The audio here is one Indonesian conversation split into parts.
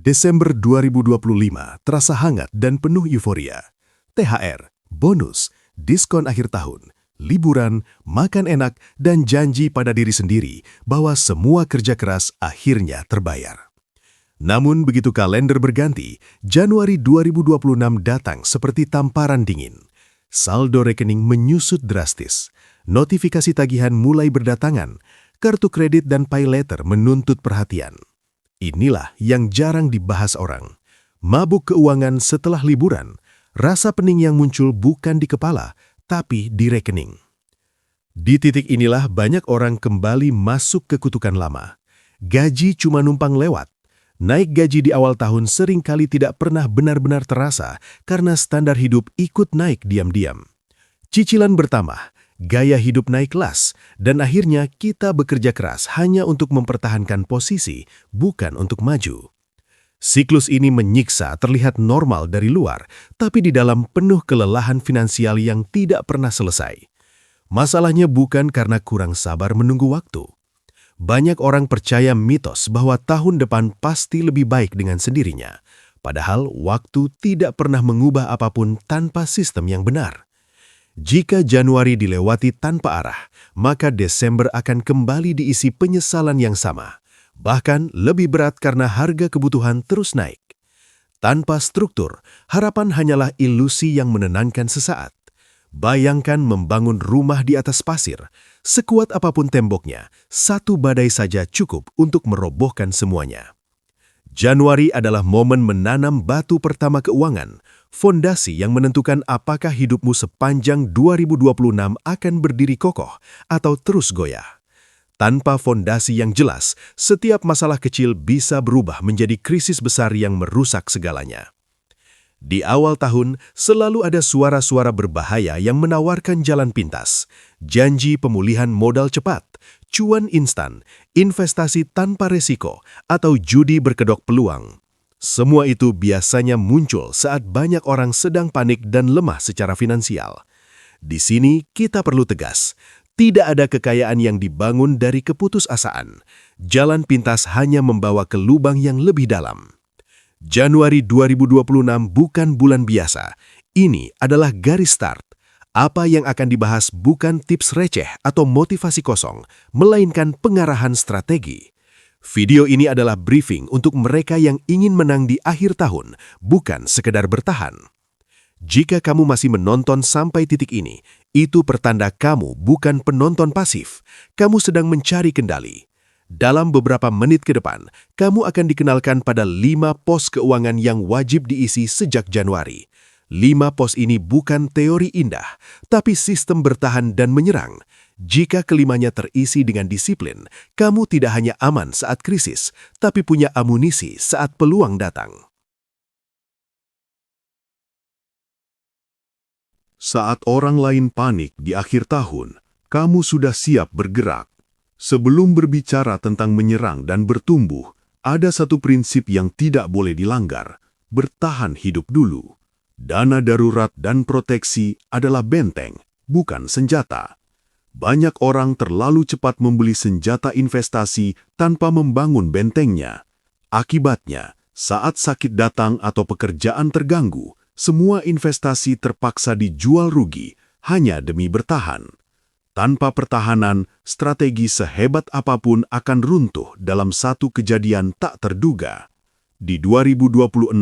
Desember 2025 terasa hangat dan penuh euforia. THR, bonus, diskon akhir tahun, liburan, makan enak, dan janji pada diri sendiri bahwa semua kerja keras akhirnya terbayar. Namun begitu kalender berganti, Januari 2026 datang seperti tamparan dingin. Saldo rekening menyusut drastis, notifikasi tagihan mulai berdatangan, kartu kredit dan pay later menuntut perhatian. Inilah yang jarang dibahas orang. Mabuk keuangan setelah liburan, rasa pening yang muncul bukan di kepala, tapi di rekening. Di titik inilah banyak orang kembali masuk ke kutukan lama. Gaji cuma numpang lewat. Naik gaji di awal tahun seringkali tidak pernah benar-benar terasa karena standar hidup ikut naik diam-diam. Cicilan bertambah, gaya hidup naik kelas, dan akhirnya kita bekerja keras hanya untuk mempertahankan posisi, bukan untuk maju. Siklus ini menyiksa terlihat normal dari luar, tapi di dalam penuh kelelahan finansial yang tidak pernah selesai. Masalahnya bukan karena kurang sabar menunggu waktu. Banyak orang percaya mitos bahwa tahun depan pasti lebih baik dengan sendirinya, padahal waktu tidak pernah mengubah apapun tanpa sistem yang benar. Jika Januari dilewati tanpa arah, maka Desember akan kembali diisi penyesalan yang sama, bahkan lebih berat karena harga kebutuhan terus naik. Tanpa struktur, harapan hanyalah ilusi yang menenangkan sesaat. Bayangkan membangun rumah di atas pasir, sekuat apapun temboknya, satu badai saja cukup untuk merobohkan semuanya. Januari adalah momen menanam batu pertama keuangan, fondasi yang menentukan apakah hidupmu sepanjang 2026 akan berdiri kokoh atau terus goyah. Tanpa fondasi yang jelas, setiap masalah kecil bisa berubah menjadi krisis besar yang merusak segalanya. Di awal tahun, selalu ada suara-suara berbahaya yang menawarkan jalan pintas, janji pemulihan modal cepat, cuan instan, investasi tanpa resiko, atau judi berkedok peluang. Semua itu biasanya muncul saat banyak orang sedang panik dan lemah secara finansial. Di sini kita perlu tegas, tidak ada kekayaan yang dibangun dari keputusasaan. Jalan pintas hanya membawa ke lubang yang lebih dalam. Januari 2026 bukan bulan biasa. Ini adalah garis start. Apa yang akan dibahas bukan tips receh atau motivasi kosong, melainkan pengarahan strategi. Video ini adalah briefing untuk mereka yang ingin menang di akhir tahun, bukan sekedar bertahan. Jika kamu masih menonton sampai titik ini, itu pertanda kamu bukan penonton pasif. Kamu sedang mencari kendali. Dalam beberapa menit ke depan, kamu akan dikenalkan pada 5 pos keuangan yang wajib diisi sejak Januari. 5 pos ini bukan teori indah, tapi sistem bertahan dan menyerang. Jika kelimanya terisi dengan disiplin, kamu tidak hanya aman saat krisis, tapi punya amunisi saat peluang datang. Saat orang lain panik di akhir tahun, kamu sudah siap bergerak. Sebelum berbicara tentang menyerang dan bertumbuh, ada satu prinsip yang tidak boleh dilanggar: bertahan hidup dulu. Dana darurat dan proteksi adalah benteng, bukan senjata. Banyak orang terlalu cepat membeli senjata investasi tanpa membangun bentengnya. Akibatnya, saat sakit datang atau pekerjaan terganggu, semua investasi terpaksa dijual rugi hanya demi bertahan. Tanpa pertahanan, strategi sehebat apapun akan runtuh dalam satu kejadian tak terduga. Di 2026,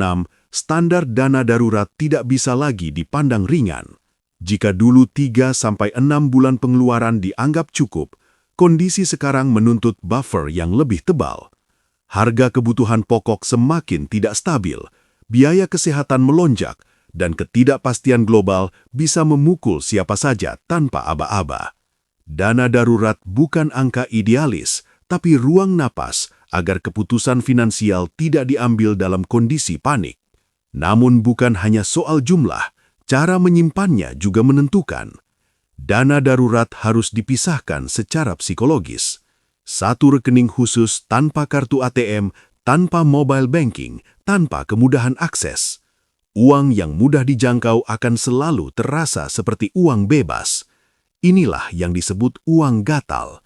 standar dana darurat tidak bisa lagi dipandang ringan. Jika dulu 3-6 bulan pengeluaran dianggap cukup, kondisi sekarang menuntut buffer yang lebih tebal. Harga kebutuhan pokok semakin tidak stabil, biaya kesehatan melonjak, dan ketidakpastian global bisa memukul siapa saja tanpa aba-aba. Dana darurat bukan angka idealis, tapi ruang napas agar keputusan finansial tidak diambil dalam kondisi panik. Namun bukan hanya soal jumlah, cara menyimpannya juga menentukan. Dana darurat harus dipisahkan secara psikologis. Satu rekening khusus tanpa kartu ATM, tanpa mobile banking, tanpa kemudahan akses. Uang yang mudah dijangkau akan selalu terasa seperti uang bebas. Inilah yang disebut uang gatal.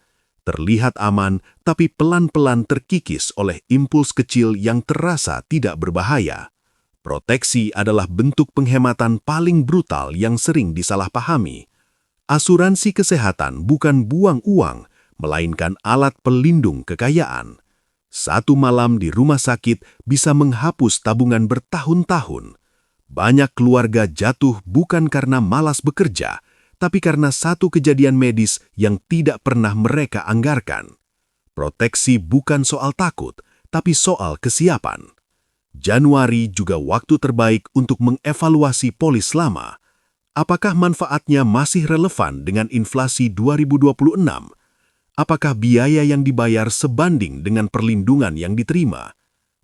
terlihat aman tapi pelan-pelan terkikis oleh impuls kecil yang terasa tidak berbahaya. Proteksi adalah bentuk penghematan paling brutal yang sering disalahpahami. Asuransi kesehatan bukan buang uang, melainkan alat pelindung kekayaan. Satu malam di rumah sakit bisa menghapus tabungan bertahun-tahun. Banyak keluarga jatuh bukan karena malas bekerja, tapi karena satu kejadian medis yang tidak pernah mereka anggarkan. Proteksi bukan soal takut, tapi soal kesiapan. Januari juga waktu terbaik untuk mengevaluasi polis lama. Apakah manfaatnya masih relevan dengan inflasi 2026? Apakah biaya yang dibayar sebanding dengan perlindungan yang diterima?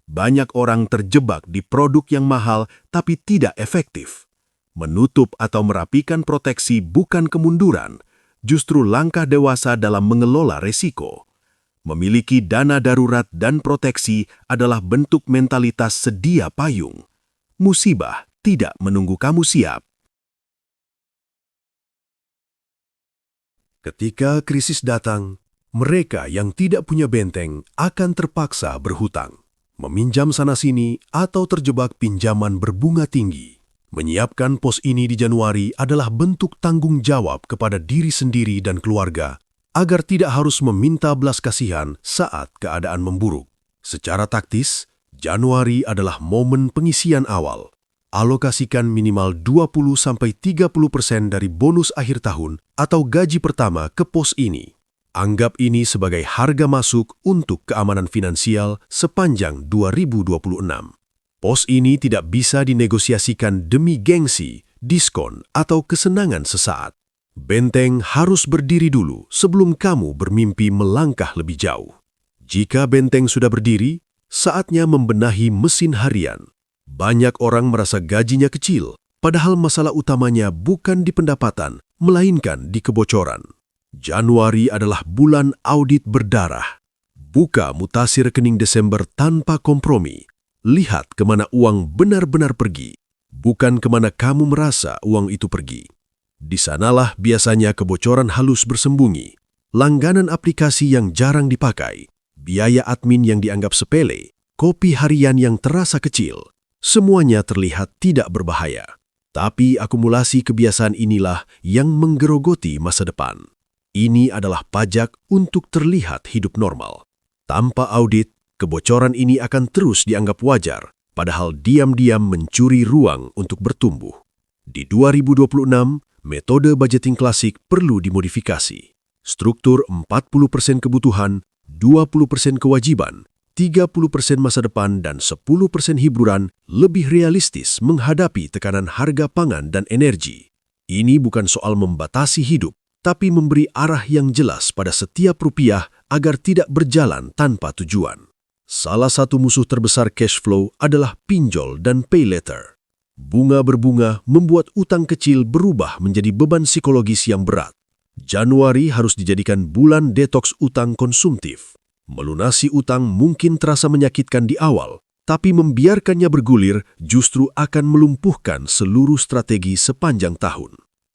Banyak orang terjebak di produk yang mahal tapi tidak efektif. Menutup atau merapikan proteksi bukan kemunduran, justru langkah dewasa dalam mengelola resiko. Memiliki dana darurat dan proteksi adalah bentuk mentalitas sedia payung. Musibah tidak menunggu kamu siap. Ketika krisis datang, mereka yang tidak punya benteng akan terpaksa berhutang, meminjam sana-sini atau terjebak pinjaman berbunga tinggi. Menyiapkan pos ini di Januari adalah bentuk tanggung jawab kepada diri sendiri dan keluarga agar tidak harus meminta belas kasihan saat keadaan memburuk. Secara taktis, Januari adalah momen pengisian awal. Alokasikan minimal 20-30% dari bonus akhir tahun atau gaji pertama ke pos ini. Anggap ini sebagai harga masuk untuk keamanan finansial sepanjang 2026. Pos ini tidak bisa dinegosiasikan demi gengsi, diskon, atau kesenangan sesaat. Benteng harus berdiri dulu sebelum kamu bermimpi melangkah lebih jauh. Jika benteng sudah berdiri, saatnya membenahi mesin harian. Banyak orang merasa gajinya kecil, padahal masalah utamanya bukan di pendapatan, melainkan di kebocoran. Januari adalah bulan audit berdarah. Buka mutasi rekening Desember tanpa kompromi. Lihat kemana uang benar-benar pergi, bukan kemana kamu merasa uang itu pergi. Di sanalah biasanya kebocoran halus bersembunyi, langganan aplikasi yang jarang dipakai, biaya admin yang dianggap sepele, kopi harian yang terasa kecil. Semuanya terlihat tidak berbahaya. Tapi akumulasi kebiasaan inilah yang menggerogoti masa depan. Ini adalah pajak untuk terlihat hidup normal. Tanpa audit, kebocoran ini akan terus dianggap wajar, padahal diam-diam mencuri ruang untuk bertumbuh. Di 2026, metode budgeting klasik perlu dimodifikasi. Struktur 40% kebutuhan, 20% kewajiban, 30% masa depan, dan 10% hiburan lebih realistis menghadapi tekanan harga pangan dan energi. Ini bukan soal membatasi hidup, tapi memberi arah yang jelas pada setiap rupiah agar tidak berjalan tanpa tujuan. Salah satu musuh terbesar cash flow adalah pinjol dan pay later. Bunga berbunga membuat utang kecil berubah menjadi beban psikologis yang berat. Januari harus dijadikan bulan detoks utang konsumtif. Melunasi utang mungkin terasa menyakitkan di awal, tapi membiarkannya bergulir justru akan melumpuhkan seluruh strategi sepanjang tahun.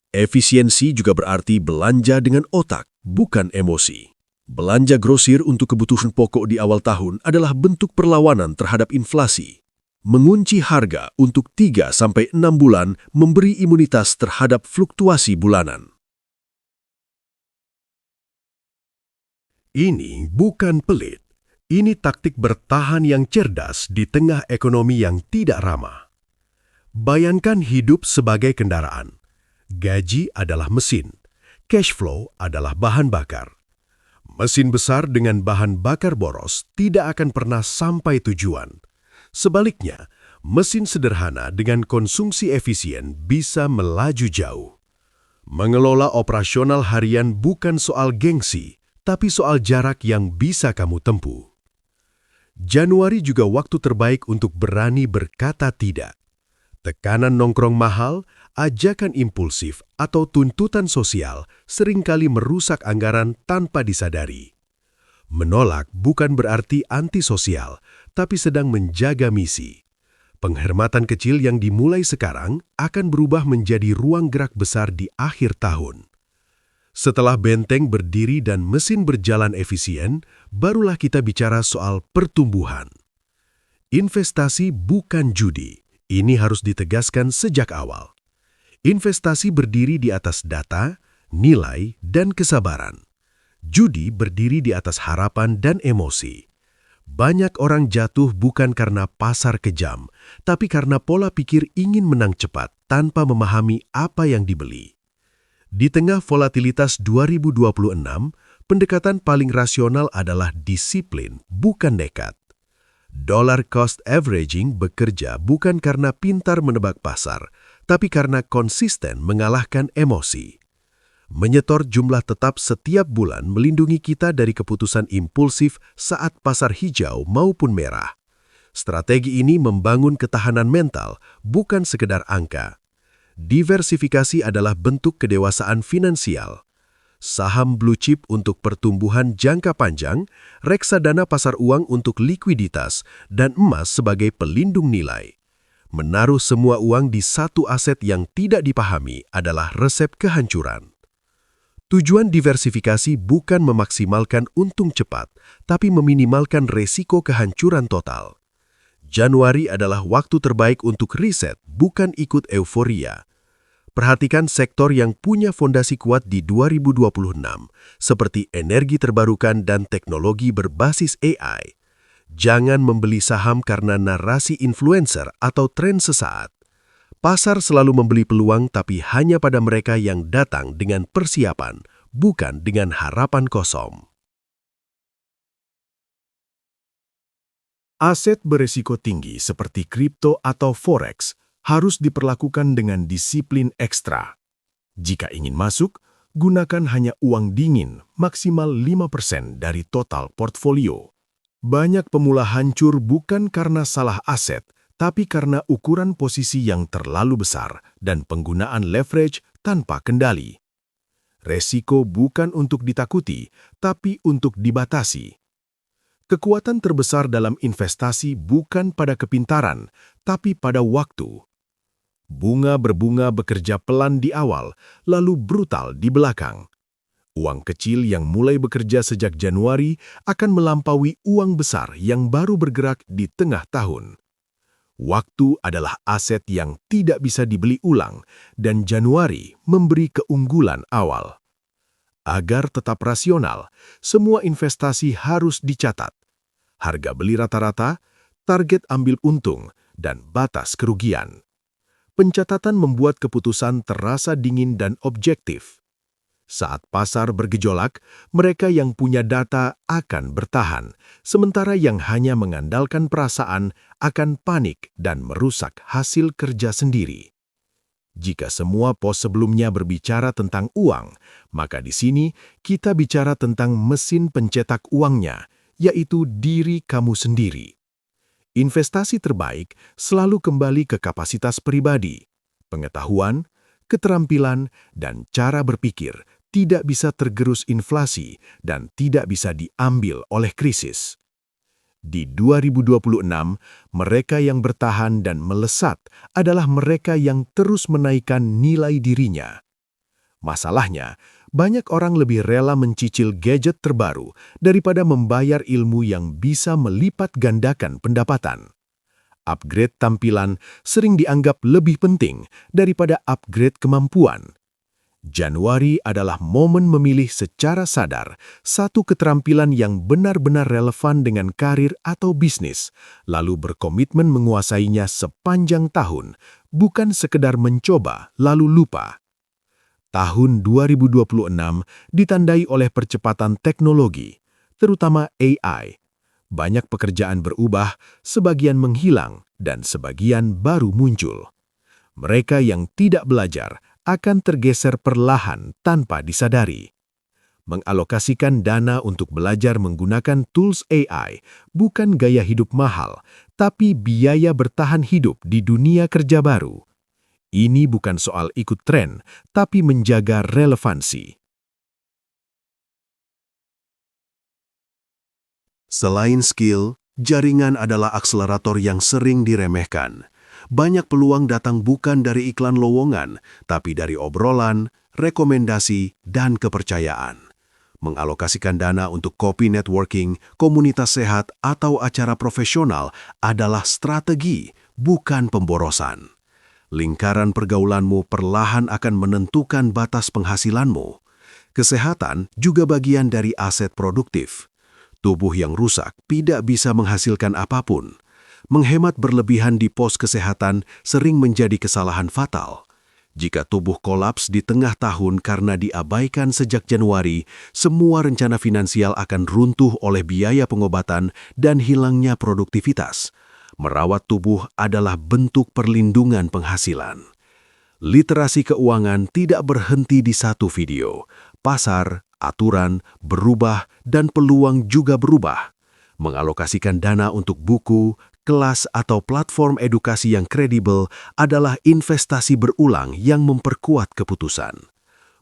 Efisiensi juga berarti belanja dengan otak, bukan emosi. Belanja grosir untuk kebutuhan pokok di awal tahun adalah bentuk perlawanan terhadap inflasi. Mengunci harga untuk 3-6 bulan memberi imunitas terhadap fluktuasi bulanan. Ini bukan pelit. Ini taktik bertahan yang cerdas di tengah ekonomi yang tidak ramah. Bayangkan hidup sebagai kendaraan. Gaji adalah mesin. Cash flow adalah bahan bakar. Mesin besar dengan bahan bakar boros tidak akan pernah sampai tujuan. Sebaliknya, mesin sederhana dengan konsumsi efisien bisa melaju jauh. Mengelola operasional harian bukan soal gengsi, tapi soal jarak yang bisa kamu tempuh. Januari juga waktu terbaik untuk berani berkata tidak. Tekanan nongkrong mahal, ajakan impulsif, atau tuntutan sosial seringkali merusak anggaran tanpa disadari. Menolak bukan berarti antisosial, tapi sedang menjaga misi. Penghormatan kecil yang dimulai sekarang akan berubah menjadi ruang gerak besar di akhir tahun. Setelah benteng berdiri dan mesin berjalan efisien, barulah kita bicara soal pertumbuhan. Investasi bukan judi. Ini harus ditegaskan sejak awal. Investasi berdiri di atas data, nilai, dan kesabaran. Judi berdiri di atas harapan dan emosi. Banyak orang jatuh bukan karena pasar kejam, tapi karena pola pikir ingin menang cepat tanpa memahami apa yang dibeli. Di tengah volatilitas 2026, pendekatan paling rasional adalah disiplin, bukan nekat. Dollar cost averaging bekerja bukan karena pintar menebak pasar, tapi karena konsisten mengalahkan emosi. Menyetor jumlah tetap setiap bulan melindungi kita dari keputusan impulsif saat pasar hijau maupun merah. Strategi ini membangun ketahanan mental, bukan sekedar angka. Diversifikasi adalah bentuk kedewasaan finansial. Saham blue chip untuk pertumbuhan jangka panjang, reksadana pasar uang untuk likuiditas, dan emas sebagai pelindung nilai. Menaruh semua uang di satu aset yang tidak dipahami adalah resep kehancuran. Tujuan diversifikasi bukan memaksimalkan untung cepat, tapi meminimalkan resiko kehancuran total. Januari adalah waktu terbaik untuk riset, bukan ikut euforia. Perhatikan sektor yang punya fondasi kuat di 2026, seperti energi terbarukan dan teknologi berbasis AI. Jangan membeli saham karena narasi influencer atau tren sesaat. Pasar selalu membeli peluang tapi hanya pada mereka yang datang dengan persiapan, bukan dengan harapan kosong. Aset beresiko tinggi seperti kripto atau forex harus diperlakukan dengan disiplin ekstra. Jika ingin masuk, gunakan hanya uang dingin maksimal 5% dari total portfolio. Banyak pemula hancur bukan karena salah aset, tapi karena ukuran posisi yang terlalu besar dan penggunaan leverage tanpa kendali. Resiko bukan untuk ditakuti, tapi untuk dibatasi. Kekuatan terbesar dalam investasi bukan pada kepintaran, tapi pada waktu. Bunga berbunga bekerja pelan di awal, lalu brutal di belakang. Uang kecil yang mulai bekerja sejak Januari akan melampaui uang besar yang baru bergerak di tengah tahun. Waktu adalah aset yang tidak bisa dibeli ulang, dan Januari memberi keunggulan awal. Agar tetap rasional, semua investasi harus dicatat. Harga beli rata-rata, target ambil untung, dan batas kerugian. Pencatatan membuat keputusan terasa dingin dan objektif. Saat pasar bergejolak, mereka yang punya data akan bertahan, sementara yang hanya mengandalkan perasaan akan panik dan merusak hasil kerja sendiri. Jika semua pos sebelumnya berbicara tentang uang, maka di sini kita bicara tentang mesin pencetak uangnya, yaitu diri kamu sendiri. Investasi terbaik selalu kembali ke kapasitas pribadi, pengetahuan, keterampilan, dan cara berpikir tidak bisa tergerus inflasi dan tidak bisa diambil oleh krisis. Di 2026, mereka yang bertahan dan melesat adalah mereka yang terus menaikkan nilai dirinya. Masalahnya, banyak orang lebih rela mencicil gadget terbaru daripada membayar ilmu yang bisa melipat gandakan pendapatan. Upgrade tampilan sering dianggap lebih penting daripada upgrade kemampuan. Januari adalah momen memilih secara sadar satu keterampilan yang benar-benar relevan dengan karir atau bisnis, lalu berkomitmen menguasainya sepanjang tahun, bukan sekedar mencoba lalu lupa. Tahun 2026 ditandai oleh percepatan teknologi, terutama AI. Banyak pekerjaan berubah, sebagian menghilang, dan sebagian baru muncul. Mereka yang tidak belajar akan tergeser perlahan tanpa disadari. Mengalokasikan dana untuk belajar menggunakan tools AI bukan gaya hidup mahal, tapi biaya bertahan hidup di dunia kerja baru. Ini bukan soal ikut tren, tapi menjaga relevansi. Selain skill, jaringan adalah akselerator yang sering diremehkan. Banyak peluang datang bukan dari iklan lowongan, tapi dari obrolan, rekomendasi, dan kepercayaan. Mengalokasikan dana untuk kopi networking, komunitas sehat, atau acara profesional adalah strategi, bukan pemborosan. Lingkaran pergaulanmu perlahan akan menentukan batas penghasilanmu. Kesehatan juga bagian dari aset produktif. Tubuh yang rusak tidak bisa menghasilkan apapun. Menghemat berlebihan di pos kesehatan sering menjadi kesalahan fatal. Jika tubuh kolaps di tengah tahun karena diabaikan sejak Januari, semua rencana finansial akan runtuh oleh biaya pengobatan dan hilangnya produktivitas. Merawat tubuh adalah bentuk perlindungan penghasilan. Literasi keuangan tidak berhenti di satu video. Pasar, aturan, berubah, dan peluang juga berubah. Mengalokasikan dana untuk buku, kelas, atau platform edukasi yang kredibel adalah investasi berulang yang memperkuat keputusan.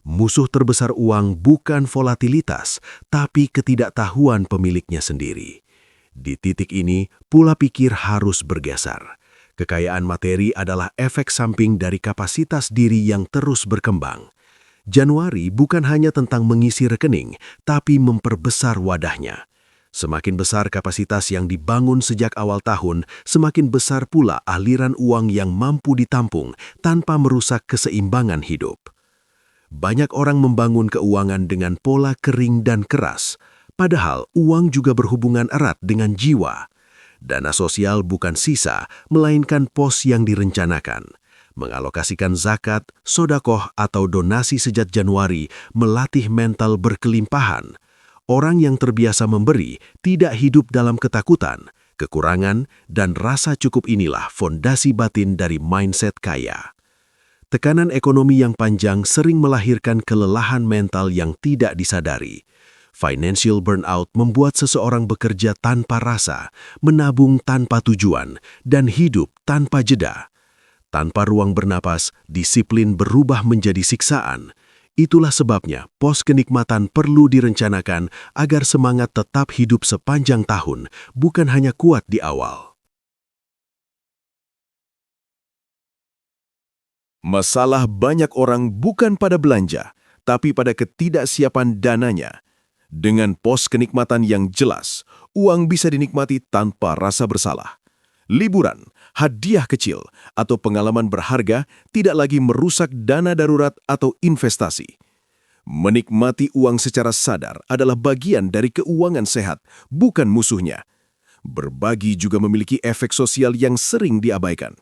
Musuh terbesar uang bukan volatilitas, tapi ketidaktahuan pemiliknya sendiri. Di titik ini, pola pikir harus bergeser. Kekayaan materi adalah efek samping dari kapasitas diri yang terus berkembang. Januari bukan hanya tentang mengisi rekening, tapi memperbesar wadahnya. Semakin besar kapasitas yang dibangun sejak awal tahun, semakin besar pula aliran uang yang mampu ditampung tanpa merusak keseimbangan hidup. Banyak orang membangun keuangan dengan pola kering dan keras, padahal uang juga berhubungan erat dengan jiwa. Dana sosial bukan sisa, melainkan pos yang direncanakan. Mengalokasikan zakat, sodakoh, atau donasi sejak Januari melatih mental berkelimpahan. Orang yang terbiasa memberi tidak hidup dalam ketakutan, kekurangan, dan rasa cukup. Inilah fondasi batin dari mindset kaya. Tekanan ekonomi yang panjang sering melahirkan kelelahan mental yang tidak disadari. Financial burnout membuat seseorang bekerja tanpa rasa, menabung tanpa tujuan, dan hidup tanpa jeda. Tanpa ruang bernapas, disiplin berubah menjadi siksaan. Itulah sebabnya pos kenikmatan perlu direncanakan agar semangat tetap hidup sepanjang tahun, bukan hanya kuat di awal. Masalah banyak orang bukan pada belanja, tapi pada ketidaksiapan dananya. Dengan pos kenikmatan yang jelas, uang bisa dinikmati tanpa rasa bersalah. Liburan, hadiah kecil, atau pengalaman berharga tidak lagi merusak dana darurat atau investasi. Menikmati uang secara sadar adalah bagian dari keuangan sehat, bukan musuhnya. Berbagi juga memiliki efek sosial yang sering diabaikan.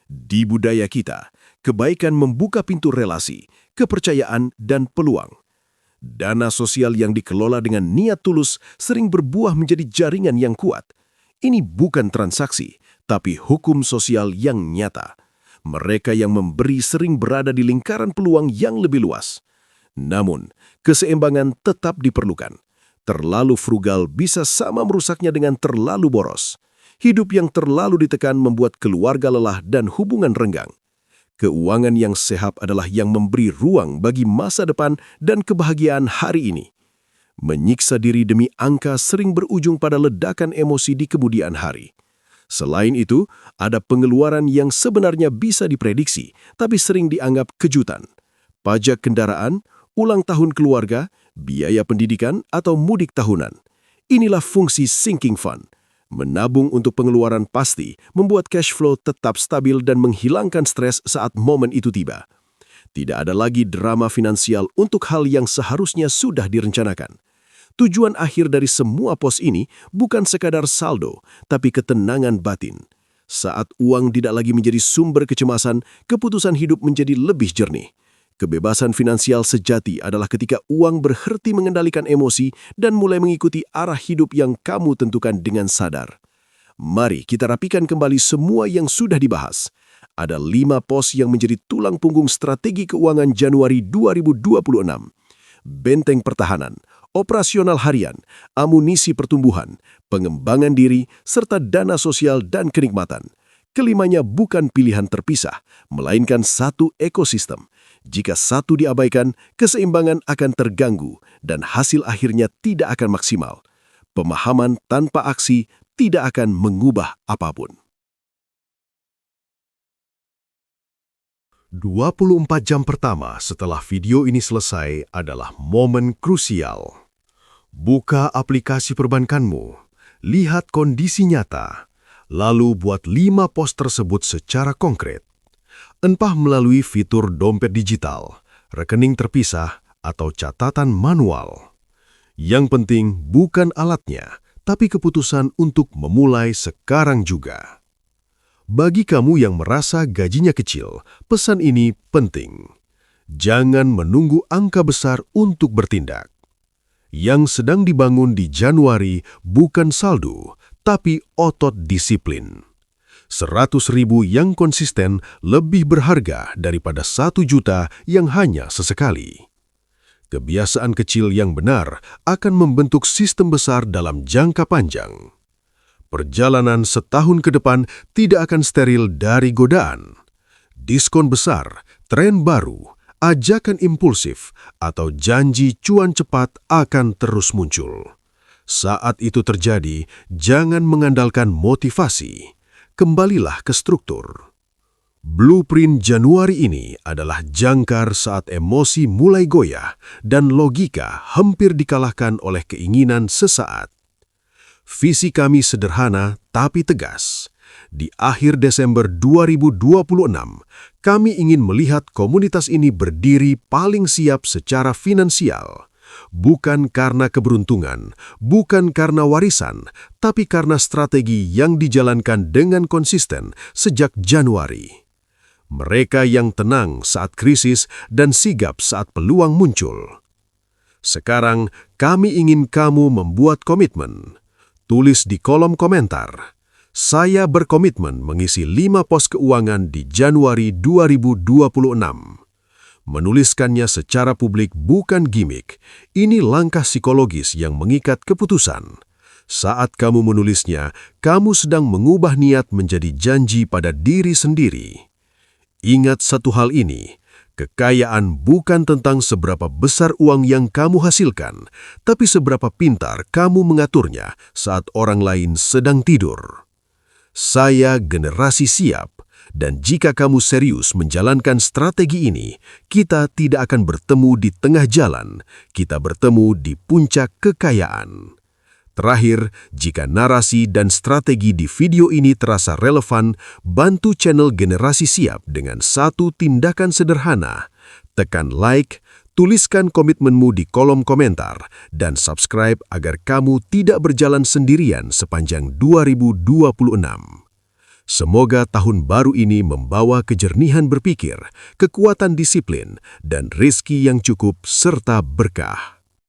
Di budaya kita, kebaikan membuka pintu relasi, kepercayaan, dan peluang. Dana sosial yang dikelola dengan niat tulus sering berbuah menjadi jaringan yang kuat. Ini bukan transaksi, tapi hukum sosial yang nyata. Mereka yang memberi sering berada di lingkaran peluang yang lebih luas. Namun, keseimbangan tetap diperlukan. Terlalu frugal bisa sama merusaknya dengan terlalu boros. Hidup yang terlalu ditekan membuat keluarga lelah dan hubungan renggang. Keuangan yang sehat adalah yang memberi ruang bagi masa depan dan kebahagiaan hari ini. Menyiksa diri demi angka sering berujung pada ledakan emosi di kemudian hari. Selain itu, ada pengeluaran yang sebenarnya bisa diprediksi, tapi sering dianggap kejutan. Pajak kendaraan, ulang tahun keluarga, biaya pendidikan, atau mudik tahunan. Inilah fungsi sinking fund. Menabung untuk pengeluaran pasti membuat cash flow tetap stabil dan menghilangkan stres saat momen itu tiba. Tidak ada lagi drama finansial untuk hal yang seharusnya sudah direncanakan. Tujuan akhir dari semua pos ini bukan sekadar saldo, tapi ketenangan batin. Saat uang tidak lagi menjadi sumber kecemasan, keputusan hidup menjadi lebih jernih. Kebebasan finansial sejati adalah ketika uang berhenti mengendalikan emosi dan mulai mengikuti arah hidup yang kamu tentukan dengan sadar. Mari kita rapikan kembali semua yang sudah dibahas. Ada 5 pos yang menjadi tulang punggung strategi keuangan Januari 2026. Benteng pertahanan, operasional harian, amunisi pertumbuhan, pengembangan diri, serta dana sosial dan kenikmatan. Kelimanya bukan pilihan terpisah, melainkan satu ekosistem. Jika satu diabaikan, keseimbangan akan terganggu dan hasil akhirnya tidak akan maksimal. Pemahaman tanpa aksi tidak akan mengubah apapun. 24 jam pertama setelah video ini selesai adalah momen krusial. Buka aplikasi perbankanmu, lihat kondisi nyata, lalu buat 5 pos tersebut secara konkret. Entah melalui fitur dompet digital, rekening terpisah, atau catatan manual. Yang penting bukan alatnya, tapi keputusan untuk memulai sekarang juga. Bagi kamu yang merasa gajinya kecil, pesan ini penting. Jangan menunggu angka besar untuk bertindak. Yang sedang dibangun di Januari bukan saldo, tapi otot disiplin. 100.000 yang konsisten lebih berharga daripada 1 juta yang hanya sesekali. Kebiasaan kecil yang benar akan membentuk sistem besar dalam jangka panjang. Perjalanan setahun ke depan tidak akan steril dari godaan. Diskon besar, tren baru, ajakan impulsif, atau janji cuan cepat akan terus muncul. Saat itu terjadi, jangan mengandalkan motivasi. Kembalilah ke struktur. Blueprint Januari ini adalah jangkar saat emosi mulai goyah dan logika hampir dikalahkan oleh keinginan sesaat. Visi kami sederhana tapi tegas. Di akhir Desember 2026, kami ingin melihat komunitas ini berdiri paling siap secara finansial. Bukan karena keberuntungan, bukan karena warisan, tapi karena strategi yang dijalankan dengan konsisten sejak Januari. Mereka yang tenang saat krisis dan sigap saat peluang muncul. Sekarang, kami ingin kamu membuat komitmen. Tulis di kolom komentar, saya berkomitmen mengisi 5 pos keuangan di Januari 2026. Menuliskannya secara publik bukan gimmick, ini langkah psikologis yang mengikat keputusan. Saat kamu menulisnya, kamu sedang mengubah niat menjadi janji pada diri sendiri. Ingat satu hal ini, kekayaan bukan tentang seberapa besar uang yang kamu hasilkan, tapi seberapa pintar kamu mengaturnya saat orang lain sedang tidur. Saya generasi siap, dan jika kamu serius menjalankan strategi ini, kita tidak akan bertemu di tengah jalan, kita bertemu di puncak kekayaan. Terakhir, jika narasi dan strategi di video ini terasa relevan, bantu channel Generasi Siap dengan satu tindakan sederhana. Tekan like, tuliskan komitmenmu di kolom komentar, dan subscribe agar kamu tidak berjalan sendirian sepanjang 2026. Semoga tahun baru ini membawa kejernihan berpikir, kekuatan disiplin, dan rezeki yang cukup serta berkah.